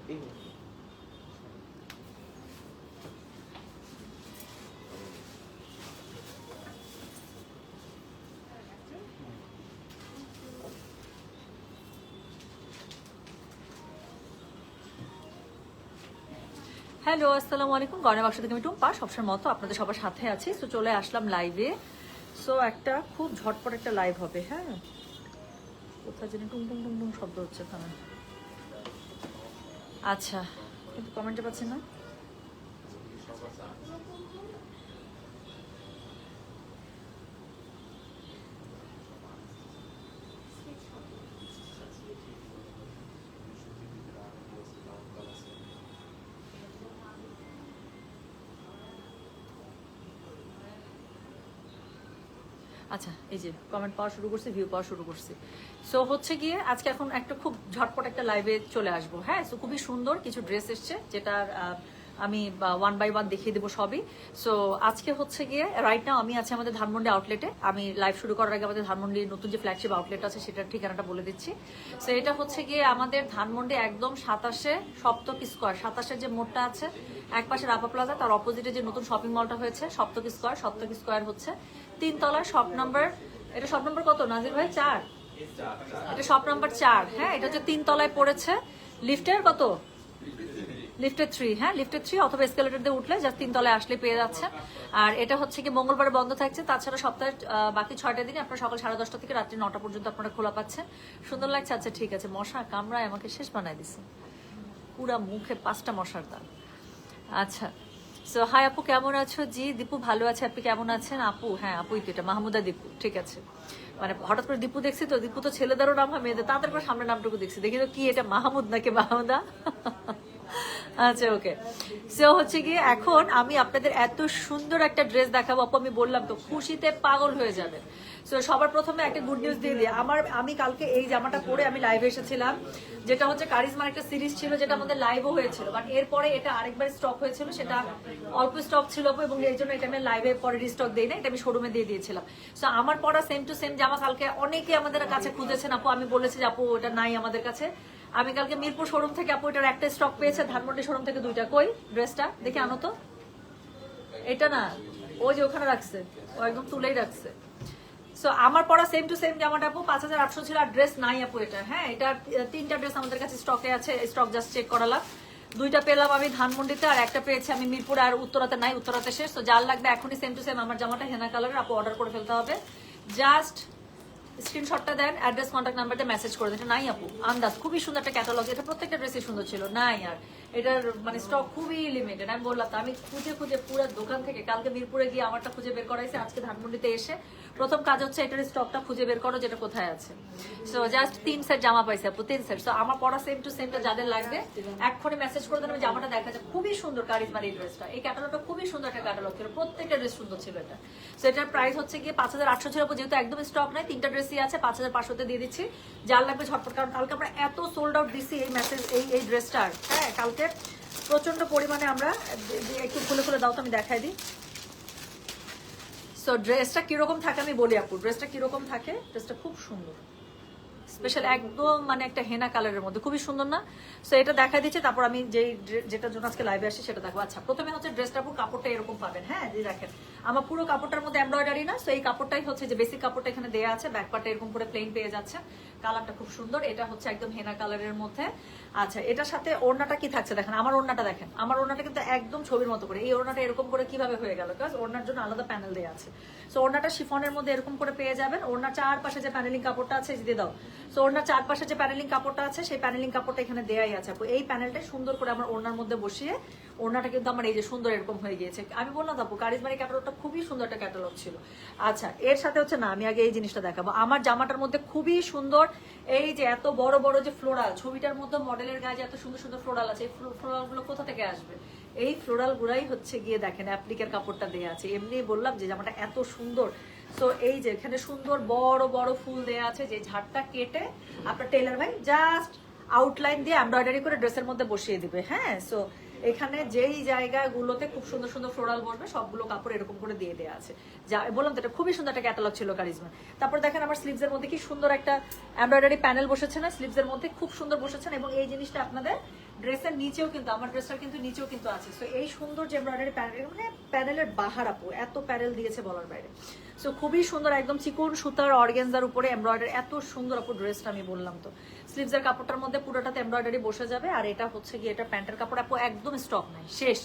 Hello, আসসালামু আলাইকুম। গয়না বাক্স থেকে আমি টুম্পা, সবসময় মতো আপনাদের সবার সাথে আছি। সো চলে আসলাম লাইভে। সো একটা খুব ঝটপট একটা লাইভ হবে। হ্যাঁ, কোথায় জানি টুং টুং টুং টুং শব্দ হচ্ছে এখানে। আচ্ছা, কিন্তু কমেন্টে পাচ্ছি না। আচ্ছা, এই যে কমেন্ট পাওয়া শুরু করছি, ভিউ পাওয়া শুরু করছি। সো হচ্ছে গিয়ে আজকে এখন একটা খুব ঝটপট একটা লাইভে চলে আসবো। হ্যাঁ, সো খুবই সুন্দর কিছু ড্রেস এসছে, যেটার আমি 1 বাই 1 দেখিয়ে দেবো সবই। সো আজকে হচ্ছে গিয়ে রাইট নাও আমি আছি আমাদের ধানমন্ডি আউটলেটে। আমি লাইভ শুরু করার আগে আমাদের ধানমন্ডির নতুন যে ফ্ল্যাগশিপ আউটলেট আছে সেটার ঠিকানাটা বলে দিচ্ছি। সো এটা হচ্ছে গিয়ে আমাদের ধানমন্ডি একদম 27-এ সপ্তক স্কোয়ার, 27-এর যে মোড়টা আছে এক পাশে রাপা প্লাজা, তার অপোজিটে যে নতুন শপিং মলটা হয়েছে সপ্তক স্কোয়ার হচ্ছে 3 তলার শপ নাম্বার। এটা শপ নাম্বার কত নাজির ভাই? 4। এটা শপ নাম্বার 4। হ্যাঁ, এটা হচ্ছে 3 তলায় পড়েছে। লিফটের কত? লিফটের 3। হ্যাঁ, লিফটের 3 অথবা এসকেলেটর দিয়ে উঠলে জাস্ট 3 তলায় আসলে পেয়ে যাচ্ছে। আর এটা হচ্ছে কি মঙ্গলবারে বন্ধ থাকছে, তাছাড়া সপ্তাহের বাকি 6টা দিনে আপনারা সকাল 10:30 থেকে রাত্রি 9টা পর্যন্ত আপনারা খোলা পাচ্ছেন। সুন্দর লাগছে। আচ্ছা ঠিক আছে। মশা কামড়ায় আমাকে শেষ বানায় দিছে, পুরা মুখে 5টা মশার দাগ। আচ্ছা, সো হাই আপু, কেমন আছো? জি দীপু ভালো আছে, আপনি কেমন আছেন? আপু, হ্যাঁ আপুই তো, এটা মাহমুদা দীপু। ঠিক আছে, মানে হঠাৎ করে দীপু দেখছি তো, দীপু তো ছেলেদেরও নাম হয়, মেয়েদের তাদের পর সামনে নামটুকু দেখছি, দেখি তো কি এটা মাহমুদ নাকি মাহমুদা। আচ্ছা ওকে। সো হচ্ছে গিয়ে এখন আমি আপনাদের এত সুন্দর একটা ড্রেস দেখাবো আপু, আমি বললাম তো খুশিতে পাগল হয়ে যাবে। সো সবার প্রথমে একটা গুড নিউজ দিয়ে দিই। আমি কালকে এই জামাটা পরে আমি লাইভে এসেছিলাম, যেটা হচ্ছে কারিজমার একটা সিরিজ ছিল, যেটা আমাদের লাইভও হয়েছিল, বাট এরপরে এটা আরেকবার স্টক হয়েছিল, সেটা অল্প স্টক ছিল আপু, এবং এর জন্য এটা আমি লাইভে পরে রিস্টক দিই না, এটা আমি শোরুমে দিয়ে দিয়েছিলাম। সো আমার পরা সেম টু সেম জামা কালকে অনেকে আমাদের কাছে খুঁজেছেন আপু, আমি বলেছি যে আপু ওটা নাই আমাদের কাছে। আমি কালকে মিরপুর শোরুম থেকে আপু এটার একটা স্টক পেয়েছে, ধানমন্ডি শোরুম থেকে 2টা। কই ড্রেসটা দেখে আনো তো। এটা না, ও যে ওখানে রাখছে, ও একদম তুলেই রাখছে। সো আমার পরা সেম টু সেম জামাটা আপু 5800 ছিল, আর ড্রেস নাই আপু এটা। হ্যাঁ, এটা 3টা ড্রেস আমাদের কাছে স্টকে আছে, স্টক জাস্ট চেক করালাম। 2টা পেলাম আমি ধানমন্ডিতে, আর একটা পেয়েছি আমি মিরপুর, আর উত্তরাতে নাই, উত্তরাতে শেষ। তো যার লাগবে এখনই সেম টু সেম আমার জামাটা হেনা কালারের আপু অর্ডার করে ফেলতে হবে। জাস্ট স্ক্রিনশটটা দেন, অ্যাড্রেস কন্ট্যাক্ট নাম্বার দিয়ে মেসেজ করে দেন। এটা নাই আপু, আন্দাজ খুবই সুন্দর একটা ক্যাটালগ, এটা প্রত্যেকটা ড্রেসই সুন্দর ছিল। নাই আর এটার মানে স্টক খুবই লিমিটেড। আমি বললাম তো, আমি খুঁজে খুঁজে পুরো দোকান থেকে কালকে মিরপুরে গিয়ে আমারটা খুঁজে বের করাইছে, আজকে ধানমন্ডিতে এসে প্রথম কাজ হচ্ছে এটার স্টকটা খুঁজে বের করো, যেটা কোথায় আছে। সো জাস্ট 3 সেট জামা পাইছে আপু, 3 সেট। সো আমার পড়া সেম টু সেমটা যাদের লাগবে এক্ষুনি মেসেজ করে দেন। আমি জামাটা দেখা যায় খুবই সুন্দর, কারিজমার এই ড্রেসটা, এই ক্যাটালগটা খুবই সুন্দর একটা ক্যাটালগ ছিল, প্রত্যেকটা ড্রেস সুন্দর ছিল এটা। সো এটার প্রাইস হচ্ছে গিয়ে 5800 ছিল আপু, যেহেতু একদম স্টক নাই, 3টা ড্রেসই আছে, 5500-তে দিয়ে দিচ্ছি। যার লাগবে ঝটপট, কারণ কালকে আমরা এত সোল্ড আউট দিছি এই মেসেজ এই ড্রেসটার। হ্যাঁ, কালকে প্রচন্ড পরিমাণে আমরা, একটু খুলে খুলে দাও তো আমি দেখাই দিই। সো ড্রেসটা কিরকম থাকে আমি বলি আপু, ড্রেসটা কিরকম থাকে। ড্রেসটা খুব সুন্দর, স্পেশাল একদম মানে একটা হেনা কালারের মধ্যে, খুবই সুন্দর না? সো এটা দেখা দিচ্ছে, তারপর আমি যেটার জন্য আজকে লাইভে আসি সেটা দেখবো। আচ্ছা, প্রথমে হচ্ছে ড্রেসটা পুরো কাপড়টা এরকম পাবেন। হ্যাঁ, যে দেখেন আমার পুরো কাপড়টার মধ্যে এমব্রয়ডারি না, সো এই কাপড়টাই হচ্ছে যে বেসিক কাপড়টা এখানে দেওয়া আছে, ব্যাক পার্টটা এরকম করে প্লেন পেয়ে যাচ্ছে। কালারটা খুব সুন্দর, এটা হচ্ছে একদম হেনা কালারের মধ্যে। আচ্ছা, এটার সাথে ওড়নাটা কি থাকছে দেখেন, আমার ওড়নাটা দেখেন, আমার ওড়নাটা কিন্তু একদম ছবির মতো করে। এই ওড়নাটা এরকম করে কিভাবে হয়ে গেল, বিকজ ওড়নার জন্য আলাদা প্যানেল দেওয়া আছে। সো ওড়নাটা শিফনের মধ্যে এরকম করে পেয়ে যাবেন। ওড়নার চারপাশে যে প্যানেলিং কাপড়টা আছে দিয়ে দাও। সো ওড়নার চারপাশে যে প্যানেলিং কাপড়টা আছে, সেই প্যানেলিং কাপড়টা এখানে দেয়াই আছে। এই প্যানেলটা সুন্দর করে আমার ওড়নার মধ্যে বসিয়ে, ওড়নাটা কিন্তু আমার এই যে সুন্দর এরকম হয়ে গিয়েছে। আমি বললাম আপু কারিজমারি ক্যাটালগটা খুবই সুন্দর একটা ক্যাটালগ ছিল। আচ্ছা, এর সাথে হচ্ছে না, আমি আগে এই জিনিসটা দেখাবো। আমার জামাটার মধ্যে খুবই সুন্দর এই যে এত বড় বড় যে ফ্লোরাল, ছবিটার মধ্যে মডেলের গায়ে এত সুন্দর সুন্দর ফ্লোরাল আছে, এই ফ্লোরাল গুলো কোথা থেকে আসবে? এই ফ্লোরাল গুলাই হচ্ছে গিয়ে দেখেন অ্যাপ্লিকের কাপড়টা দেওয়া আছে। এমনি বললাম যে জামাটা এত সুন্দর। সো এই যে এখানে সুন্দর বড় বড় ফুল দেওয়া আছে, যে ঝাড়টা কেটে আপনার টেলার ভাই জাস্ট আউটলাইন দিয়ে এমব্রয়ডারি করে ড্রেসের মধ্যে বসিয়ে দিবে। হ্যাঁ, সো এখানে যেই জায়গাগুলোতে খুব সুন্দর সুন্দর ফ্লোরাল বসবে সবগুলো কাপড় এরকম করে দিয়ে দেওয়া আছে, যা বললাম তো এটা খুবই সুন্দর একটা ক্যাটালগ ছিল কারিজমা। তারপর দেখেন আমার স্লিভসের মধ্যে কি সুন্দর একটা এমব্রয়ডারি প্যানেল বসেছে না, স্লিভসের মধ্যে খুব সুন্দর বসেছেন। এবং এই জিনিসটা আপনাদের ড্রেসের নিচেও কিন্তু, আমার ড্রেসটার কিন্তু নিচেও কিন্তু আছে। সো এই সুন্দর যে এমব্রয়ডারি প্যানেল, মানে প্যানেলের বাহার আপু এত প্যানেল দিয়েছে বলার বাইরে। সো খুবই সুন্দর, একদম চিকন সুতার অর্গানজার উপরে এমব্রয়ডারি, এত সুন্দর আপু ড্রেসটা। আমি বললাম তো স্লিভসের কাপড়টার মধ্যে পুরোটাতে এমব্রয়ডারি বসে যাবে। আর এটা হচ্ছে গিয়ে এটা প্যান্টের কাপড় আপু, একদম স্টক নাই, শেষ।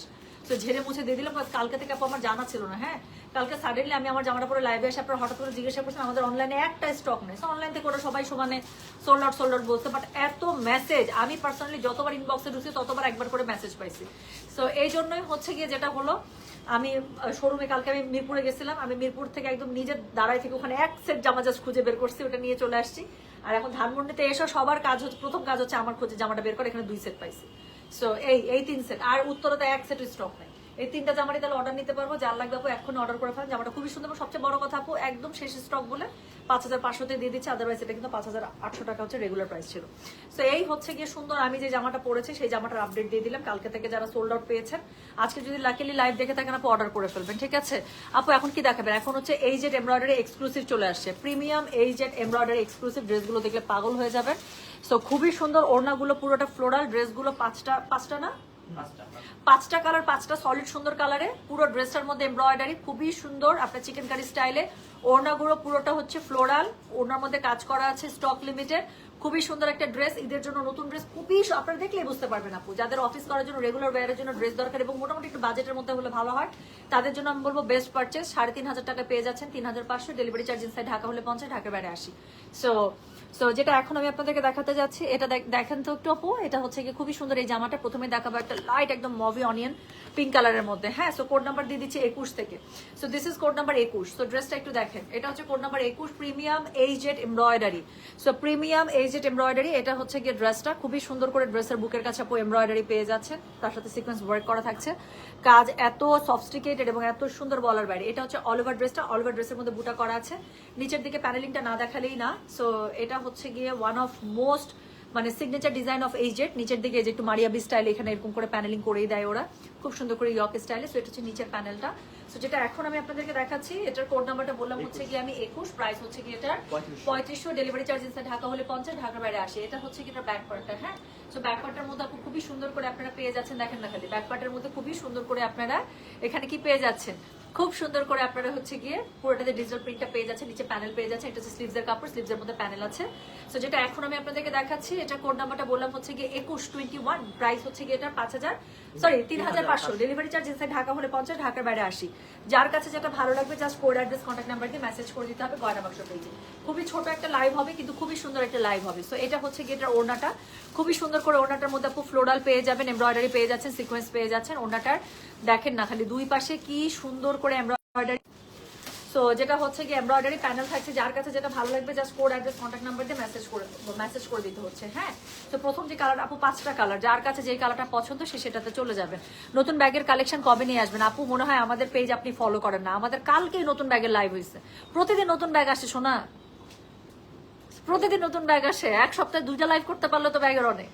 তো ঝেড়ে মুছে দিয়ে দিলাম। কালকে থেকে আপু আমার জানা ছিল না, হ্যাঁ কালকে সাডেনলি আমি আমার জামাটা পরে লাইভে এসে আপনার হঠাৎ করে জিজ্ঞাসা করছেন আমাদের অনলাইনে একটা স্টক নেই। অনলাইন থেকে ওরা সবাই সমানে সোল্ড আউট বলছে, বাট এত মেসেজ আমি পার্সোনালি যতবার ইনবক্সে ঢুকছি ততবার একবার করে মেসেজ পাইছি। সো এই জন্যই হচ্ছে গিয়ে যেটা হলো, আমি শোরুমে কালকে আমি মিরপুরে গেছিলাম, আমি মিরপুর থেকে একদম নিজের দাঁড়ায় থেকে ওখানে এক সেট জামা জাস্ট খুঁজে বের করছি, ওটা নিয়ে চলে আসছি। আর এখন ধানমন্ডিতে এসে সবার কাজ হচ্ছে, প্রথম কাজ হচ্ছে আমার খুঁজে জামাটা বের করে, এখানে 2 সেট পাইছি। সো এই 3 সেট, আর উত্তরতে 1 সেট স্টক নেই। এই 3টা জামারই তাহলে অর্ডার নিতে পারবো, যার লাগবে আপু এখন অর্ডার করে ফেলেন। জামাটা খুবই সুন্দর। সবচেয়ে বড় কথা আপু একদম শেষ স্টক বলে 5500-তে দিয়ে দিচ্ছে, আদারওয়াইজ এটা কিন্তু 5800 টাকা হচ্ছে রেগুলার প্রাইস ছিল। সো এই হচ্ছে গিয়ে সুন্দর, আমি যে জামাটা পরেছি সেই জামাটার আপডেট দিয়ে দিলাম। কালকে থেকে যারা সোল্ড আউট পেয়েছেন, আজকে যদি লাকিলি লাইভ দেখে থাকেন আপু অর্ডার করে ফেলবেন, ঠিক আছে আপু? এখন কি দেখাবেন? এখন হচ্ছে এইজেড এমব্রয়ডারি এক্সক্লুসিভ চলে আসছে, প্রিমিয়াম এইজেড এমব্রয়ডারি এক্সক্লুসিভ ড্রেসগুলো দেখলে পাগল হয়ে যাবেন। সো খুবই সুন্দর, ওড়নাগুলো পুরোটা ফ্লোরাল, ড্রেসগুলো পাঁচটা না 5টা কালার, 5টা সলিড সুন্দর কালারে, পুরো ড্রেসটার মধ্যে এমব্রয়ডারি খুবই সুন্দর আপনার চিকেন কারি স্টাইলে। ওড়নাগুলো পুরোটা হচ্ছে ফ্লোরাল, ওড়নার মধ্যে কাজ করা আছে, স্টক লিমিটেড, খুবই সুন্দর একটা ড্রেস। ঈদের জন্য নতুন ড্রেস, খুবই আপনারা দেখলেই বুঝতে পারবেন আপু, যাদের অফিস করার জন্য রেগুলার ওয়্যারের জন্য ড্রেস দরকার এবং মোটামুটি একটু বাজেটের মধ্যে হলে ভালো হয়, তাদের জন্য আমি বলবো বেস্ট পারচেস। 3500 টাকা পেয়ে যাচ্ছেন, 3500, ডেলিভারি চার্জ ইনসাইড ঢাকা হলে 50, ঢাকার বাইরে 80। সো যেটা এখন আমি আপনাদেরকে দেখাতে যাচ্ছি, এটা দেখেন তো একটু আপু, এটা হচ্ছে কি খুবই সুন্দর এই জামাটা। প্রথমে দেখাবো একটা লাইট একদম মভি অনিয়ন পিঙ্ক কালারের মধ্যে, হ্যাঁ। সো কোড নাম্বার দিয়ে দিচ্ছি 21 থেকে। So this is code number 21। So ড্রেসটা একটু দেখেন, এটা হচ্ছে code number 21, premium AZ embroidery. So premium AZ embroidery, এটা হচ্ছে গিয়ে ড্রেসটা খুবই সুন্দর করে ড্রেসের বুকের কাছে আপু এমব্রয়ডারি পেয়ে যাচ্ছে, তার সাথে সিকোয়েন্স ওয়ার্ক করা থাকছে, কাজ এত সফিস্টিকেটেড এবং এত সুন্দর বলার বাইরে। এটা হচ্ছে অল ওভার ড্রেসটা, অল ওভার ড্রেসের মধ্যে বুটা করা আছে, নিচের দিকে প্যানেলিংটা না দেখালেই না। সো এটা হচ্ছে গিয়ে ওয়ান অফ মোস্ট মানে সিগনেচার ডিজাইন অফ এইজেড। নিচের দিকে যে একটু মারিয়াবি স্টাইল, এখানে এরকম করে প্যানেলিং করেই দেয় ওরা, খুব সুন্দর করে ইয়ক স্টাইলে। সো এটা হচ্ছে নিচের প্যানেলটা। সো যেটা এখন আমি আপনাদেরকে দেখাচ্ছি, এটার কোড নাম্বারটা বললাম হচ্ছে গিয়ে আমি 21, প্রাইস হচ্ছে গিয়ে এটার 3500, ডেলিভারি চার্জ ইনসাইড ঢাকা হলে 50, ঢাকার বাইরে 80। এটা হচ্ছে কি এটার ব্যাক পার্টটা, হ্যাঁ। সো ব্যাক পার্টটার মধ্যে আপু খুবই সুন্দর করে আপনারা পেয়ে যাচ্ছেন, দেখেন না খালি ব্যাক পার্টের মধ্যে খুবই সুন্দর করে আপনারা এখানে কি পেয়ে যাচ্ছেন, খুব সুন্দর করে আপনারা হচ্ছে গিয়ে পুরোটাতে ডিজিটাল প্রিন্টটা পেয়ে যাচ্ছে, নিচে প্যানেল পেয়ে যাচ্ছে। এটা হচ্ছে স্লিভসের কাপড়, স্লিভসের মধ্যে প্যানেল আছে। সো যেটা এখন আমি আপনাদেরকে দেখাচ্ছি, এটা কোড নাম্বারটা বললাম হচ্ছে গিয়ে 2121, প্রাইস হচ্ছে গিয়ে এটার 3500, ডেলিভারি চার্জ ইনসাইড ঢাকা হলে 50, ঢাকার বাইরে 80। যার কাছে যেটা ভালো লাগবে just code address contact number দিয়ে মেসেজ করে দিতে হবে গয়না বাক্স পেজে। খুবই ছোট একটা লাইভ হবে কিন্তু খুবই সুন্দর একটা লাইভ হবে। সো এটা হচ্ছে গিয়ে এটার ওড়নাটা, খুবই সুন্দর করে ওড়নাটার মধ্যে আপু ফ্লোরাল পেয়ে যাবেন, এমব্রয়ডারি পেয়ে যাচ্ছেন, সিকোয়েন্স পেয়ে যাচ্ছেন। ওড়নাটার দেখেন না খালি দুই পাশে কি সুন্দর করে এমব্রয়ডারি। সো যেটা হচ্ছে কি এমব্রয়ডারি প্যানেল থাকছে, যার কাছে যেটা ভালো লাগবে just code address contact number দিয়ে মেসেজ করে দিতে হচ্ছে, হ্যাঁ। তো প্রথম যে কালার আপু 5টা কালার, যার কাছে যে কালারটা পছন্দ সে সেটাতে চলে যাবে। নতুন ব্যাগের কালেকশন কবে নিয়ে আসবেন আপু? মনে হয় আমাদের পেজ আপনি ফলো করেন না, আমাদের কালকেই নতুন ব্যাগের লাইভ হয়েছে। প্রতিদিন নতুন ব্যাগ আসে শোনা, প্রতিদিন নতুন ব্যাগ আসে, এক সপ্তাহে 2টা লাইভ করতে পারলে তো ব্যাগের অনেক।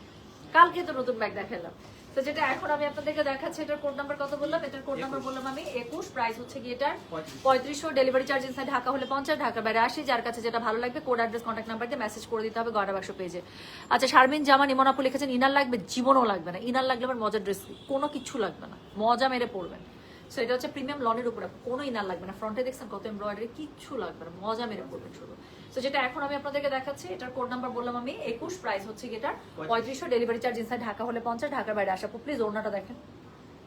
কালকে তো নতুন ব্যাগ দেখালাম। তো যেটা এখন আমি আপনাদেরকে দেখাচ্ছি, এটার কোড নাম্বার কত বললাম? এটার কোড নাম্বার বললাম আমি 21, প্রাইস হচ্ছে গিয়ে এটার 3500, ডেলিভারি চার্জ ইনসাইড ঢাকা হলে 50, ঢাকার বাইরে 80। যার কাছে যেটা ভালো লাগবে কোড অ্যাড্রেস কন্ট্যাক্ট নাম্বার দিয়ে মেসেজ করে দিতে হবে গয়না বাক্স পেজে। আচ্ছা শারমিন জামান ইমন আপু লিখেছেন ইনার লাগবে, জীবনও লাগবে না। ইনার লাগলে আমার মজার ড্রেস কোনো কিছু লাগবে না, মজা মেরে পড়বেন। সো এটা হচ্ছে প্রিমিয়াম লনের উপরে, কোনো ইনার লাগবে না, ফ্রন্টে দেখছেন কত এমব্রয়ডারি, কিচ্ছু লাগবে না, মজা মেরে পড়বেন শুধু। তো যেটা এখন আমি আপনাদেরকে দেখাচ্ছি, এটার কোড নাম্বার বললাম আমি 21, প্রাইস হচ্ছে এটার 3500, ডেলিভারি চার্জ ইনসাইড ঢাকা হলে 50, ঢাকার বাইরে আসা। প্লিজ ওড়নাটা দেখেন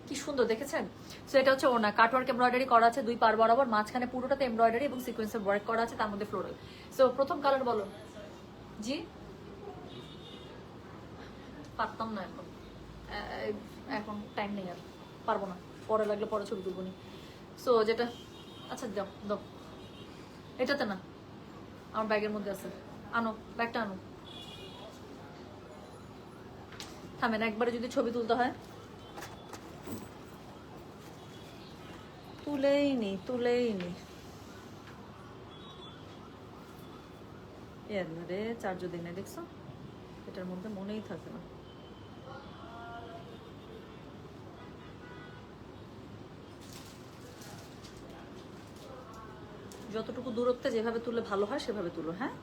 কি সুন্দর, দেখেছেন? সো এটা হচ্ছে ওড়না, কাটওয়ার্ক এমব্রয়ডারি করা আছে দুই পার বরাবর, মাঝখানে পুরোটাতে এমব্রয়ডারি এবং সিকোয়েন্সের ওয়ার্ক করা আছে, তার মধ্যে ফ্লোরাল। সো প্রথম কালার বলো জি, পারতাম না এখন, এখন টাইম নেই আর, পারবো না, পরে লাগলে পরে ছবি তুলবো নি। সো যেটা আচ্ছা দাও দাও, এটাতে না, আমার ব্যাগের মধ্যে আছে, আনো ব্যাগটা আনো। থামেন, একবারে যদি ছবি তুলতে হয় তুলেই নি রে, চার্জ দিই না, দেখছো এটার মধ্যে মনেই থাকে না। যতটুকু দূরত্বে যেভাবে তুললে ভালো হয় সেভাবে তুলো, হ্যাঁ।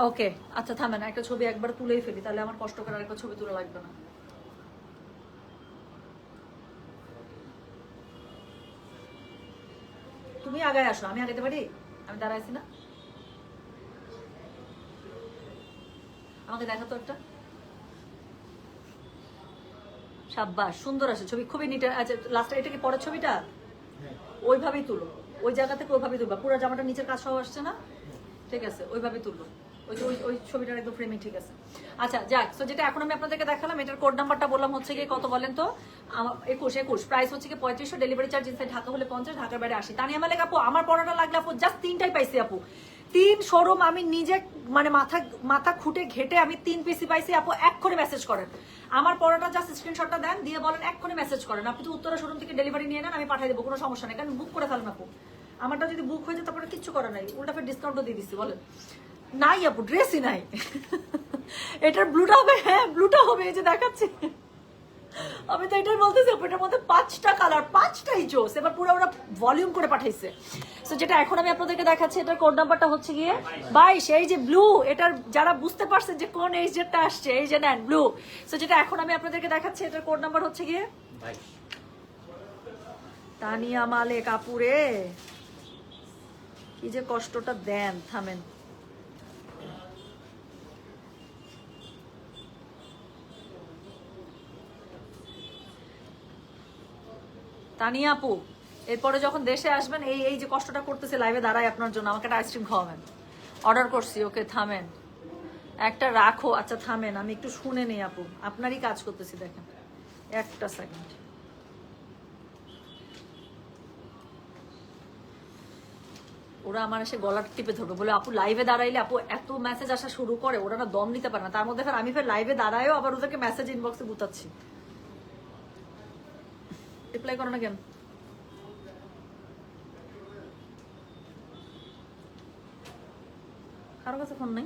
ওকে, আচ্ছা থামেন, একটা ছবি একবার তুলেই ফেলি, তাহলে আমার কষ্ট করে আরেকটা ছবি তোলা লাগবে না। তুমি আগায় আসো, আমি আগাইতে পারি? আমি দাঁড়াইছি না, আমাকে দেখা তো একটা। সাব্বাস, সুন্দর আছে ছবি, খুবই নিট। আচ্ছা লাস্টে এটা কি পরের ছবিটা? ওইভাবেই তুলো, ওই জায়গা থেকে ওইভাবেই তুলবা, পুরো জামাটা নিচের কাজ সহ আসছে না? ঠিক আছে, ওইভাবেই তুলবো, ওই যে ওই ছবিটার একদম ফ্রেমিং ঠিক আছে। আচ্ছা যাক, তো যেটা এখন আমি আপনাদেরকে দেখালাম, এটার কোড নাম্বারটা বললাম হচ্ছে গিয়ে কত বলেন তো? 21, প্রাইস হচ্ছে গিয়ে 3500, ডেলিভারি চার্জ ইনসাইড ঢাকা হলে 50, ঢাকার বাইরে 80। তানিয়া মালিক আপু, আমার পড়াটা লাগলে আপু জাস্ট 3টাই পাইছি আপু, 3 শোরুম আমি নিজে মানে মাথা খুঁটে ঘেটে আমি 3 পিসি পাইছি আপু। এক্ষুনি মেসেজ করেন, আমার পড়াটা জাস্ট স্ক্রিনশটটা দেন, দিয়ে বলেন এক্ষুনি মেসেজ করেন। আপনি তো উত্তরা শোরুম থেকে ডেলিভারি নিয়ে নেন, আমি পাঠিয়ে দেবো, কোনো সমস্যা নেই, কারণ বুক করে ফেলেন আপু। আমারটা যদি বুক হয়ে যায় তারপরে কিচ্ছু করার নাই, উল্টা ফের ডিসকাউন্টও দিয়ে দিচ্ছি। বলেন নাই আপু, ড্রেসই নাই। এটার ব্লুটা হবে, হ্যাঁ ব্লুটা হবে, এই যে দেখাচ্ছি। আমি তো এটাই বলতেছি আপু, এটার মধ্যে 5টা কালার, 5টাই জোস। এবার পুরো ওরা ভলিউম করে পাঠাইছে। সো যেটা এখন আমি আপনাদেরকে দেখাচ্ছি, এটার কোড নাম্বারটা হচ্ছে গিয়ে 22। এই যে ব্লু, এটার যারা বুঝতে পারছেন যে কোন এইজেরটা আসছে, এই যে নেন ব্লু। সো যেটা এখন আমি আপনাদেরকে দেখাচ্ছি, এটার কোড নাম্বার হচ্ছে গিয়ে 22। তানিয়া মালিক আপুরে কি যে কষ্টটা দেন, থামেন। তানিয়া আপু, এরপরে যখন দেশে আসবেন, এই যে কষ্টটা করতেছে লাইভে দাঁড়ায় আপনার জন্য, আমাকে একটা আইসক্রিম খাওয়াবেন। অর্ডার করছি, ওকে থামেন, একটা রাখো। আচ্ছা থামেন, আমি একটু শুনে নেই আপু, আপনারই কাজ করতেছি, দেখেন একটা সেকেন্ড। ওরা আমার এসে গলা টিপে ধরবে, বলে আপু লাইভে দাঁড়াইলে আপু এত মেসেজ আসা শুরু করে, ওরা না দম নিতে পারে না। তার মধ্যে আমি ফের লাইভে দাঁড়ায়ও আবার ওদেরকে মেসেজ ইনবক্সে গুতাচ্ছি। রিপ্লাই করো না কেন? কারো কাছে ফোন নাই?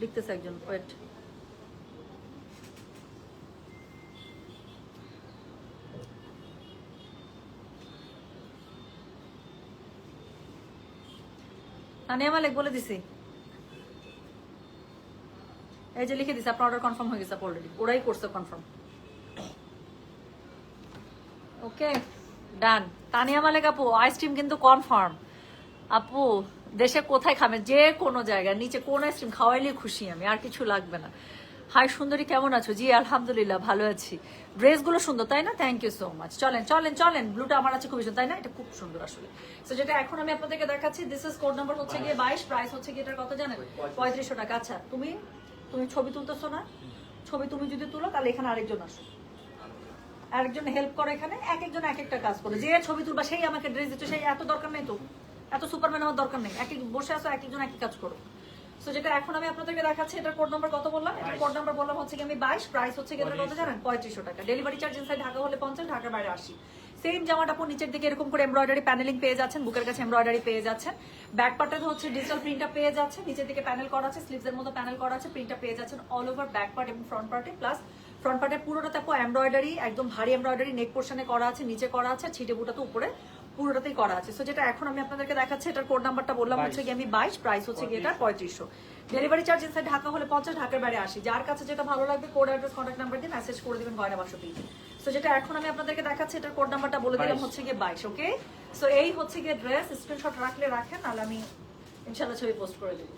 লিখতেছে একজন, ওয়েট। তানিয়া মালিক বলে দিছি, এই যে লিখে দিছে, আপনার অর্ডার কনফার্ম হয়ে গেছে অলরেডি, ওরাই করছে কনফার্ম। ওকে ডান। তানিয়া মালিক আপু, আইসক্রিম কিন্তু কনফার্ম। আপু দেশে কোথায় খাবেন? যে কোনো জায়গায়, নিচে কোন আইসক্রিম খাওয়াইলে খুশি আমি, আর কিছু লাগবে না। হাই সুন্দরী, কেমন আছো? জি আলহামদুলিল্লাহ ভালো আছি। ড্রেসগুলো সুন্দর তাই না? Thank you so much. চলেন চলেন চলেন, ব্লুটা আমার আছে খুবই সুন্দর তাই না? এটা খুব সুন্দর আসলে। তো যেটা এখন আমি আপনাদেরকে দেখাচ্ছি, দিস ইজ কোড নাম্বার হচ্ছে গিয়ে 22, প্রাইস হচ্ছে গিয়ে এটার কত জানেন? 3500 টাকা। আচ্ছা তুমি ছবি তুলতেছো না? ছবি তুমি যদি তুলো তাহলে এখানে আরেকজন আসো, আরেকজন হেল্প করো, এখানে এক একজন এক একটা কাজ করে। যে ছবি তুলবা সেই আমাকে ড্রেস দিচ্ছে, সেই এত দরকার নেই তো, এত সুপারম্যান আমার দরকার নেই। এক এক বসে আসো, এক একজন এক কাজ করো। সো যেটা এখন আমি আপনাদেরকে দেখাচ্ছি, এটার কোড নাম্বার কত বললাম? এটার কোড নাম্বার বললাম হচ্ছে কি আমি 22, প্রাইস হচ্ছে কি এটার কত জানেন? 3500 টাকা। ডেলিভারি চার্জ ইনসাইড ঢাকা হলে 50, ঢাকার বাইরে 80। সেম জামাটা আপনি নিচের দিকে এরকম করে এমব্রয়ডারি প্যানেলিং পেয়ে যাচ্ছেন, বুকের কাছে এমব্রয়ডারি পেয়ে যাচ্ছেন, ব্যাক পার্টে হচ্ছে ডিজিটাল প্রিন্টটা পেয়ে যাচ্ছে, নিচের দিকে প্যানেল করা আছে, স্লিভসের মতো প্যানেল করা আছে, প্রিন্টটা পেয়ে যাচ্ছেন অল ওভার ব্যাক পার্ট এবং ফ্রন্ট পার্টে। প্লাস ফ্রন্ট পার্টের পুরোটাতে আপু এমব্রয়ডারি, একদম ভারী এমব্রয়ডারি নেক পোর্শনে করা আছে, নিচে করা আছে, ছিটে বুটাতে উপরে পুরোটাতেই করা আছে। সো যেটা এখন আমি আপনাদেরকে দেখাচ্ছি, এটার কোড নাম্বারটা বললাম হচ্ছে কি আমি 22, প্রাইস হচ্ছে কি এটা 3500। ডেলিভারি চার্জ ইনসাইড ঢাকা হলে 50, ঢাকার বাইরে 80। যার কাছে যেটা ভালো লাগবে কোড অ্যাড্রেস কন্ট্যাক্ট নাম্বার দিয়ে মেসেজ করে দিবেন গয়না বাক্স পেয়ে। সো যেটা এখন আমি আপনাদেরকে দেখাচ্ছি, এটার কোড নাম্বারটা বলে দিলাম হচ্ছে গিয়ে 22। ওকে, সো এই হচ্ছে গিয়ে ড্রেস, স্ক্রিনশট রাখলে রাখেন, নাহলে আমি ইনশাআল্লাহ ছবি পোস্ট করে দেবো।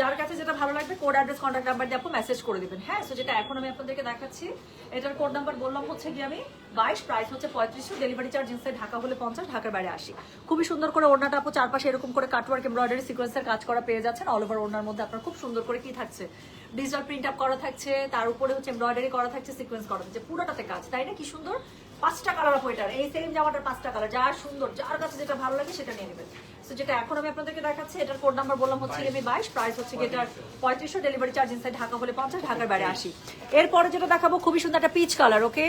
যার কাছে যেটা ভালো লাগবে কোড অ্যাড্রেস কন্ট্যাক্ট নাম্বার দিয়ে আপু মেসেজ করে দিবেন। হ্যাঁ, সো যেটা এখন আমি আপনাদেরকে দেখাচ্ছি, এটার কোড নাম্বার বললাম হচ্ছে গিয়ে আমি 22, প্রাইস হচ্ছে 3500, ডেলিভারি চার্জ ইনসাইড ঢাকা হলে 50, ঢাকার বাইরে 80। খুবই সুন্দর করে ওড়নাটা আপু চারপাশে এরকম করে কাটওয়ার্ক এমব্রয়ডারি সিকোয়েন্সের কাজ করা পেয়ে যাচ্ছেন। অল ওভার ওড়নার মধ্যে আপনার খুব সুন্দর করে কি থাকছে? ডিজিটাল প্রিন্ট আপ করা থাকছে, তার উপরে হচ্ছে এমব্রয়ডারি করা থাকছে, সিকোয়েন্স করা থাকছে, পুরোটাতে কাজ, তাই না? কি সুন্দর, 5টা কালার আপু এটার, এই সেম জামাটার 5টা কালার, যা সুন্দর, যার কাছে যেটা ভালো লাগে সেটা নিয়ে নেবেন। সো যেটা এখন আমি আপনাদেরকে দেখাচ্ছি, এটার কোড নাম্বার বললাম হচ্ছে আমি 22, প্রাইস হচ্ছে এটার 3500, ডেলিভারি চার্জ ইনসাইড ঢাকা হলে 50, ঢাকার বাইরে 80। এরপরে যেটা দেখাবো খুবই সুন্দর একটা পিচ কালার। ওকে,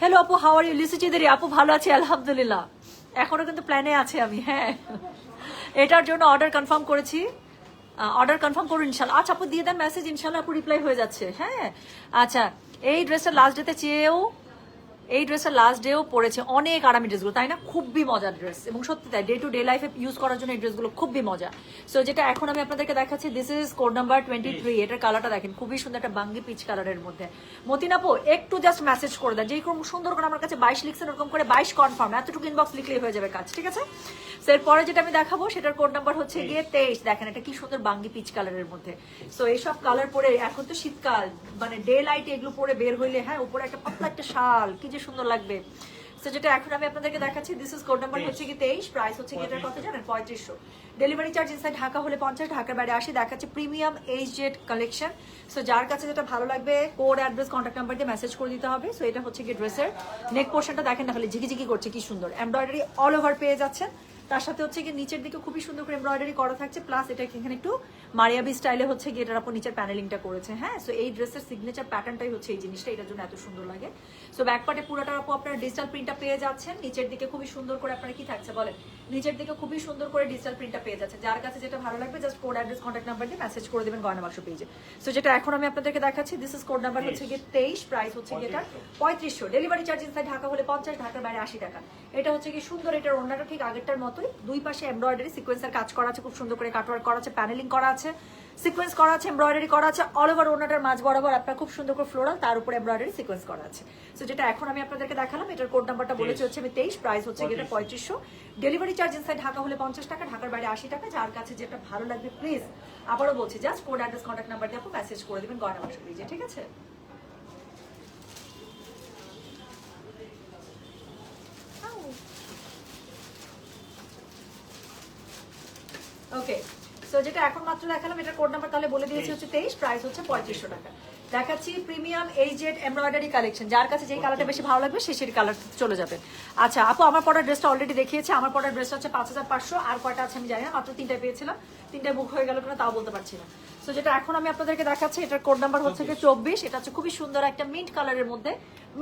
হ্যালো আপু, হাউ আর ইউ? লিসি চিদেরি আপু, ভালো আছি আলহামদুলিল্লাহ। এখনো কিন্তু প্ল্যানে আছে আমি, হ্যাঁ। এটার জন্য অর্ডার কনফার্ম করেছি, অর্ডার কনফার্ম করুন ইনশাল্লাহ। আচ্ছা আপু দিয়ে দেন মেসেজ, ইনশাল্লাহ আপু রিপ্লাই হয়ে যাচ্ছে, হ্যাঁ। আচ্ছা, এই ড্রেসটা লাস্ট ডেতে চেয়েও, এই ড্রেসটা লাস্ট ডেও পড়েছে, অনেক আরামি ড্রেসগুলো, তাই না? খুবই মজার ড্রেস, এবং সত্যি তাই, ডে টু ডে লাইফে ইউজ করার জন্য এই ড্রেসগুলো খুবই মজা। সো যেটা এখন আমি আপনাদেরকে দেখাচ্ছি, দিস ইজ কোড নাম্বার 23। এটার কালারটা দেখেন, খুবই সুন্দর একটা বাঙ্গি পিচ কালারের মধ্যে। মতিনাপো একটু জাস্ট মেসেজ করে দেন, যেরকম সুন্দর করে আমার কাছে 22 লিখছেন, ওরকম করে 22 কনফার্ম, এতটুকু ইনবক্স লিখলেই হয়ে যাবে কাজ, ঠিক আছে? এরপরে যেটা আমি দেখাবো সেটার কোড নাম্বার হচ্ছে গিয়ে 23। দেখেন এটা কি সুন্দর বাঙ্গি পিচ কালারের মধ্যে। সো এইসব কালার পরে, এখন তো শীতকাল, মানে ডে লাইটে এগুলো পরে বের হইলে, হ্যাঁ, উপরে একটা পাতলা একটা শাল, কি যে সুন্দর লাগবে। সো যেটা এখন আমি আপনাদেরকে দেখাচ্ছি, দিস ইজ কোড নাম্বার হচ্ছে কি 23, প্রাইস হচ্ছে কি এটার কত জানেন? 3500। ডেলিভারি চার্জ ইনসাইড ঢাকা হলে 50, ঢাকার বাইরে 80। দেখাচ্ছে premium H Z collection. So যার কাছে যেটা ভালো লাগবে, কোড, অ্যাড্রেস, কন্ট্যাক্ট নাম্বার দিয়ে মেসেজ করে দিতে হবে। সো এটা হচ্ছে কি ড্রেসের নেক পোর্শনটা দেখেন না, খালি ঝিকিঝিকি করছে, কি সুন্দর এমব্রয়ডারি অল ওভার পেয়ে যাচ্ছেন। তার সাথে হচ্ছে কি নিচের দিকে খুবই সুন্দর করে এমব্রয়ডারি করা থাকছে, প্লাস এটা এখানে একটু মারিয়াবি স্টাইলে হচ্ছে কি এটার উপর নিচের প্যানেলিংটা করেছে, হ্যাঁ। সো এই ড্রেসের সিগনেচার প্যাটার্নটাই হচ্ছে এই জিনিসটা, এটার জন্য এত সুন্দর লাগে। সো ব্যাক পার্টে পুরোটার উপর আপনারা ডিজিটাল প্রিন্টটা পেয়ে যাচ্ছেন, নিচের দিকে খুবই সুন্দর করে আপনারা কি থাকছে বলেন, নিচের দিকে খুবই সুন্দর করে ডিজিটাল প্রিন্টটা পেয়ে যাচ্ছেন। যার কাছে যেটা ভালো লাগবে just code, address, contact number দিয়ে মেসেজ করে দেবেন গয়না বাক্স পেজে। সো যেটা এখন আমি আপনাদেরকে দেখাচ্ছি, দিস ইজ কোড নাম্বার হচ্ছে গিয়ে 23, প্রাইস হচ্ছে গিয়ে এটা 3500। ডেলিভারি চার্জ ইনসাইড ঢাকা হলে 50, ঢাকার বাইরে 80 টাকা। এটা হচ্ছে কি সুন্দর, এটার ওড়নাটা ঠিক আগেরটার মতোই, দুই পাশে এমব্রয়ডারি সিকোয়েন্সের কাজ করা আছে, খুব সুন্দর করে কাটওয়ার্ক করা আছে, প্যানেলিং করা আছে, সিকোয়েন্স করা আছে, এমব্রয়ডারি করা আছে অল ওভার ওড়নাটার মাঝ বরাবর, আপনার খুব সুন্দর করে ফ্লোরাল, তার উপরে এমব্রয়ডারি সিকোয়েন্স করা আছে। সো যেটা এখন আমি আপনাদেরকে দেখালাম, এটার কোড নাম্বারটা বলেছি হচ্ছে আমি 23, প্রাইস হচ্ছে এটা 3500। ডেলিভারি চার্জ ইনসাইড ঢাকা হলে 50 টাকা, ঢাকার বাইরে 80 টাকা। যার কাছে যেটা ভালো লাগবে প্লিজ, আবারও বলছি, just code, address, contact number দিয়ে আপনি মেসেজ করে দেবেন গয়না বাক্স পেজে, ঠিক আছে? ওকে, সো যেটা এখন মাত্র দেখালাম, এটার কোড নাম্বার তাহলে বলে দিয়েছি হচ্ছে 23, প্রাইস হচ্ছে 3500 টাকা। দেখাচ্ছি প্রিমিয়াম এইজেড এমব্রয়ডারি কালেকশন, যার কাছে যেই কালারটা বেশি ভালো লাগবে সে সেই কালার চলে যাবে। আচ্ছা আপু, আমার পড়ার ড্রেসটা অলরেডি দেখিয়েছে, আমার পড়ার ড্রেসটা হচ্ছে 5500, আর কয়টা আছে আমি জানি না, মাত্র 3টায় পেয়েছিলাম, 3টায় বুক হয়ে গেল কিনা তাও বলতে পারছি না। সো যেটা এখন আমি আপনাদেরকে দেখাচ্ছি, এটার কোড নাম্বার হচ্ছে 24, এটা হচ্ছে খুবই সুন্দর একটা মিন্ট কালারের মধ্যে,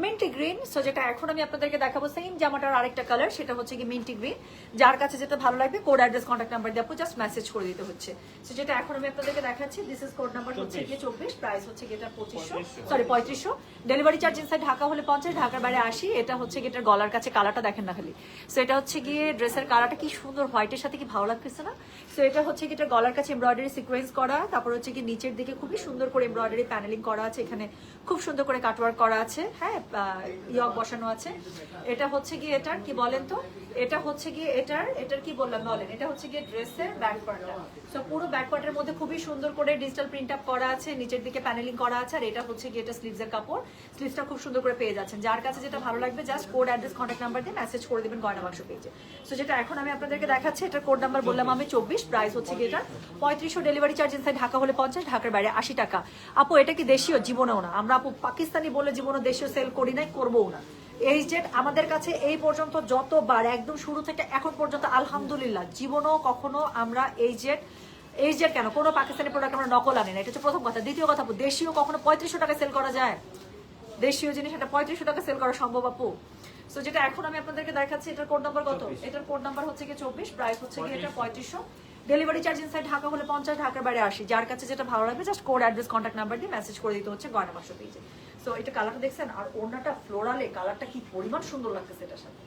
মিন্টি গ্রিন। সো যেটা এখন আমি আপনাদেরকে দেখাবো সেম জামাটার আরেকটা কালার, সেটা হচ্ছে কি মিন্টি গ্রিন। যার কাছে যেটা ভালো লাগবে কোড, অ্যাড্রেস, কন্ট্যাক্ট নাম্বার দিয়ে আপু জাস্ট মেসেজ করে দিতে হচ্ছে। সো যেটা এখন আমি আপনাদেরকে দেখাচ্ছি, দিস ইজ কোড নাম্বার হচ্ছে গিয়ে 24, প্রাইস হচ্ছে গিয়ে 3500। ডেলিভারি চার্জ ইনসাইড ঢাকা হলে 50, ঢাকার বাইরে 80। এটা হচ্ছে গিয়ে গলার কাছে কালারটা দেখেন না খালি। সো এটা হচ্ছে গিয়ে ড্রেসের কালারটা কি সুন্দর, হোয়াইটের সাথে কি ভালো লাগতেছে না? সো এটা হচ্ছে গিয়ে গলার কাছে এমব্রয়ডারি সিকোয়েন্স করা, তারপর হচ্ছে কি নিচের দিকে খুবই সুন্দর করে এমব্রয়ডারি প্যানেলিং করা আছে, এখানে খুব সুন্দর করে কাটওয়ার্ক করা আছে, হ্যাঁ, ইয়ক বসানো আছে। এটা হচ্ছে গিয়ে এটার কি বলেন তো, এটা হচ্ছে গিয়ে এটার কি বললাম বলেন, এটা হচ্ছে গিয়ে ড্রেসের ব্যাক পার্টটা। সো পুরো ব্যাক পার্টের মধ্যে খুবই সুন্দর করে ডিজিটাল প্রিন্ট আপ করা আছে, নিচের দিকে প্যানেলিং করা আছে, আর এটা হচ্ছে গিয়ে এটা স্লিভসের কাপড়, স্লিভসটা খুব সুন্দর করে পেয়ে যাচ্ছেন। যার কাছে যেটা ভালো লাগবে just code, address, contact number দিয়ে মেসেজ করে দিবেন গয়না বাক্স পেজে। সো যেটা এখন আমি আপনাদেরকে দেখাচ্ছি, এটার কোড নাম্বার বললাম আমি 24, প্রাইস হচ্ছে গিয়ে এটা 3500। ডেলিভারি চার্জ ইনসাইড ঢাকা হলে 50, ঢাকার বাইরে 80 টাকা। আপু এটা কি দেশীয়? জীবনেও না, আমরা আপু পাকিস্তানি বলে জীবনে দেশীয় সেল করি নাই, করবোও না। এইচজেড আমাদের কাছে এই পর্যন্ত যতবার, একদম শুরু থেকে এখন পর্যন্ত আলহামদুলিল্লাহ জীবনও কখনো আমরা এইচজেড কেন কোনো পাকিস্তানি প্রোডাক্ট আমরা নকল আনি না, এটা হচ্ছে প্রথম কথা। দ্বিতীয় কথা, দেশীয় কখনো 3500 টাকা সেল করা যায়? দেশীয় জিনিস এটা 3500 টাকা সেল করা সম্ভব আপু? সো যেটা এখন আমি আপনাদেরকে দেখাচ্ছি, এটার কোড নাম্বার কত? এটার কোড নাম্বার হচ্ছে গিয়ে 24, প্রাইস হচ্ছে গিয়ে এটা 3500। ডেলিভারি চার্জ ইনসাইড ঢাকা হলে 50, ঢাকার বাইরে 80। যার কাছে যেটা ভালো লাগবে just code, address, contact number দিয়ে মেসেজ করে দিতে হচ্ছে গয়না বাক্স পেজে। সো এটা কালারটা দেখছেন, আর ওড়নাটা ফ্লোরালে, কালারটা কি পরিমাণ সুন্দর লাগতেছে এটার সাথে।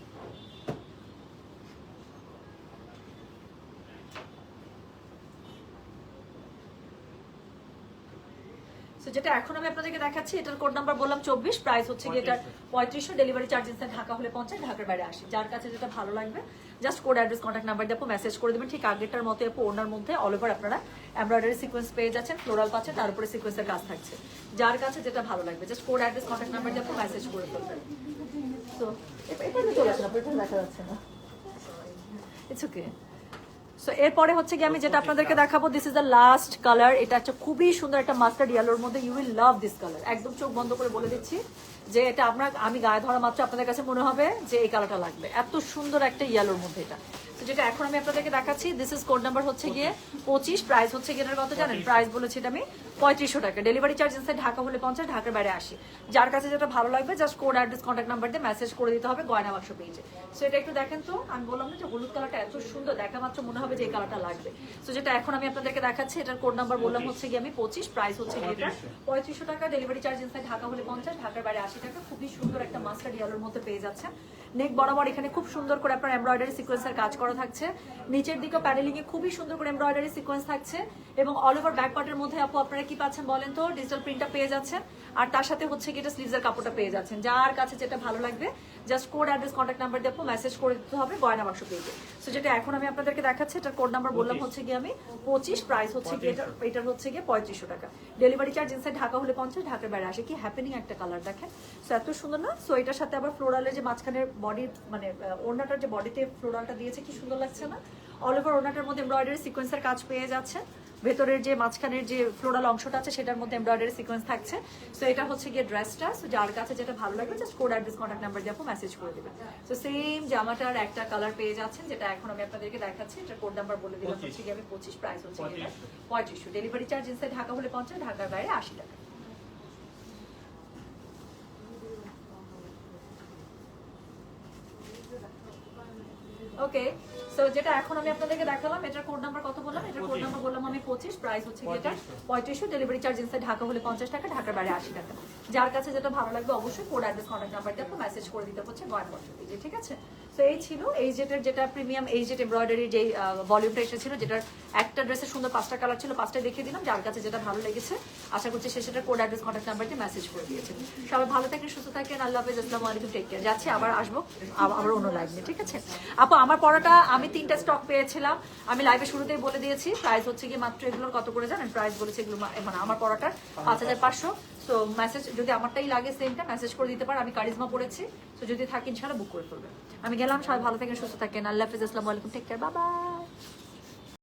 যেটা এখন আমি আপনাদেরকে দেখাচ্ছি, এটার কোড নাম্বার বললাম 24, প্রাইস হচ্ছে গিয়ে এটা 3500। ডেলিভারি চার্জ ইনসাইড ঢাকা হলে 50, ঢাকার বাইরে 80। যার কাছে যেটা ভালো লাগবে just code, address, contact number দিয়ে আপু মেসেজ করে দেবেন। ঠিক আগেরটার মতো আপু ওনার মধ্যে অল ওভার আপনারা এমব্রয়ডারি সিকোয়েন্স পেয়ে যাচ্ছেন, ফ্লোরাল পাচ্ছেন, তার উপরে সিকোয়েন্সের কাজ থাকছে। যার কাছে যেটা ভালো লাগবে just code, address, contact number দিয়ে আপু মেসেজ করে ফেলবেন। তো এটা চলে আসে না, এটা দেখা যাচ্ছে না, ইটস ওকে। সো এরপরে হচ্ছে কি আমি যেটা আপনাদেরকে দেখাবো, this is the last colour. এটা হচ্ছে খুবই সুন্দর একটা মাস্টার্ড ইয়েলোর মধ্যে, you will love this colour. একদম চোখ বন্ধ করে বলে দিচ্ছি, যে এটা আমি গায়ে ধরা মাত্র আপনাদের কাছে মনে হবে যে এই কালারটা লাগবে, এত সুন্দর একটা ইয়েলোর মধ্যে এটা। তো যেটা এখন আমি আপনাদেরকে দেখাচ্ছি, দিস ইজ কোড নাম্বার হচ্ছে গিয়ে 25, প্রাইস হচ্ছে গিয়ে এটার কত জানেন? প্রাইস বলেছি এটা আমি 3500 টাকা। ডেলিভারি চার্জ ইনসাইড ঢাকা হলে 50, ঢাকার বাইরে 80। যার কাছে যেটা ভালো লাগবে just code address contact number দিয়ে মেসেজ করে দিতে হবে গয়না বাক্স পেজে। সো এটা একটু দেখেন তো, আমি বললাম না যে হলুদ কালারটা এত সুন্দর, দেখা মাত্র মনে হবে যে এই কালারটা লাগবে। সো যেটা এখন আমি আপনাদেরকে দেখাচ্ছি, এটার কোড নাম্বার বললাম হচ্ছে গিয়ে আমি 25, প্রাইস হচ্ছে গিয়ে এটা 3500 টাকা। ডেলিভারি চার্জ ইনসাইড ঢাকা হলে 50, ঢাকার বাইরে 80 টাকা। খুবই সুন্দর একটা মাস্টার্ড ইয়েলোর মধ্যে পেয়ে যাচ্ছেন। নেক বরাবর এখানে খুব সুন্দর করে আপনার এমব্রয়ডারি সিকোয়েন্সের কাজ করা থাকছে, নিচের দিকে প্যানেলিং এ খুবই সুন্দর করে এমব্রয়ডারি সিকোয়েন্স থাকছে, এবং অল ওভার ব্যাক পার্টের মধ্যে আপু আপনারা কি পাচ্ছেন বলেন তো? ডিজিটাল প্রিন্টটা পেয়ে যাচ্ছেন, আর তার সাথে হচ্ছে কি এটা স্লিভসের কাপড়টা পেয়ে যাচ্ছেন। যার কাছে যেটা ভালো লাগবে just code address contact number দিয়ে আপু মেসেজ করে দিতে হবে গয়না বাক্স পেজে। সো যেটা এখন আমি আপনাদেরকে দেখাচ্ছি, এটার কোড নাম্বার বললাম হচ্ছে গিয়ে আমি 25, প্রাইস হচ্ছে গিয়ে এটার হচ্ছে গিয়ে 3500 টাকা। ডেলিভারি চার্জ ইনসাইড ঢাকা হলে 50, ঢাকার বাইরে 80। কি হ্যাপেনিং একটা কালার দেখেন, সো এত সুন্দর না? সো এটার সাথে আবার ফ্লোরালের যে মাঝখানের বডি মানে ওড়নাটার যে বডিতে ফ্লোরালটা দিয়েছে কি সুন্দর লাগছে না? অল ওভার ওড়নাটার মধ্যে এমব্রয়ডারি সিকোয়েন্সের কাজ পেয়ে যাচ্ছে, ভেতরের যে মাঝখানের যে ফ্লোরাল অংশটা আছে সেটার মধ্যে এমব্রয়ডারি সিকোয়েন্স থাকছে। সো এটা হচ্ছে গিয়ে ড্রেসটা। সো যার কাছে যেটা ভালো লাগবে just code address contact number দিয়ে আপু মেসেজ করে দেবেন। সো সেম জামাটার একটা কালার পেয়ে যাচ্ছেন, যেটা এখন আমি আপনাদেরকে দেখাচ্ছি। এটা কোড নাম্বার বলে দিলাম হচ্ছে গিয়ে আমি 25, প্রাইস হচ্ছে গিয়ে 3500। ডেলিভারি চার্জ ইনসাইড ঢাকা হলে 50, ঢাকার বাইরে 80 টাকা। ওকে, সো যেটা এখন আমি আপনাদেরকে দেখালাম, এটার কোড নাম্বার কত বললাম? এটার কোড নাম্বার বললাম আমি 25, প্রাইস হচ্ছে এটা 3500। ডেলিভারি চার্জ ইনসাইড ঢাকা হলে 50 টাকা, ঢাকার বাইরে 80 টাকা। যার কাছে যেটা ভালো লাগবে অবশ্যই কোড অ্যাড্রেস কন্ট্যাক্ট নাম্বার দিয়ে আপনি মেসেজ করে দিতে হচ্ছে গয়না বাক্স পেজে, ঠিক আছে? সো এই ছিল এই জেটের যেটা প্রিমিয়াম এই জেট এমব্রয়ডারি যেই ভলিউমটা এসেছিল, যেটার একটা ড্রেসের সুন্দর 5টা কালার ছিল, 5টাই দেখিয়ে দিলাম। যার কাছে যেটা ভালো লেগেছে আশা করছি সেটা কোড অ্যাড্রেস কন্ট্যাক্ট নাম্বার দিয়ে মেসেজ করে দিয়েছেন। সবাই ভালো থাকেন, সুস্থ থাকেন, আল্লাহ হাফেজ, আসসালামু আলাইকুম, টেক কেয়ার। যাচ্ছি, আবার আসবো আবার অন্য লাইভ নিয়ে, ঠিক আছে? আপু আমার পড়াটা আমি 3টা স্টক পেয়েছিলাম, আমি লাইভে শুরুতেই বলে দিয়েছি। প্রাইস হচ্ছে কি মাত্র এগুলোর কত করে জানেন? প্রাইস বলেছে এগুলো মানে আমার পড়াটার 5500। সো মেসেজ যদি আমারটাই লাগে সেমটা মেসেজ করে দিতে পারে। আমি কারিজমা পড়েছি, তো যদি থাকে ইনশাআল্লাহ বুক করে ফেলবে। আমি গেলাম, সবাই ভালো থাকেন, সুস্থ থাকেন, আল্লাহ হাফেজ, আসসালামু আলাইকুম, টেক কেয়ার, বাই বাই।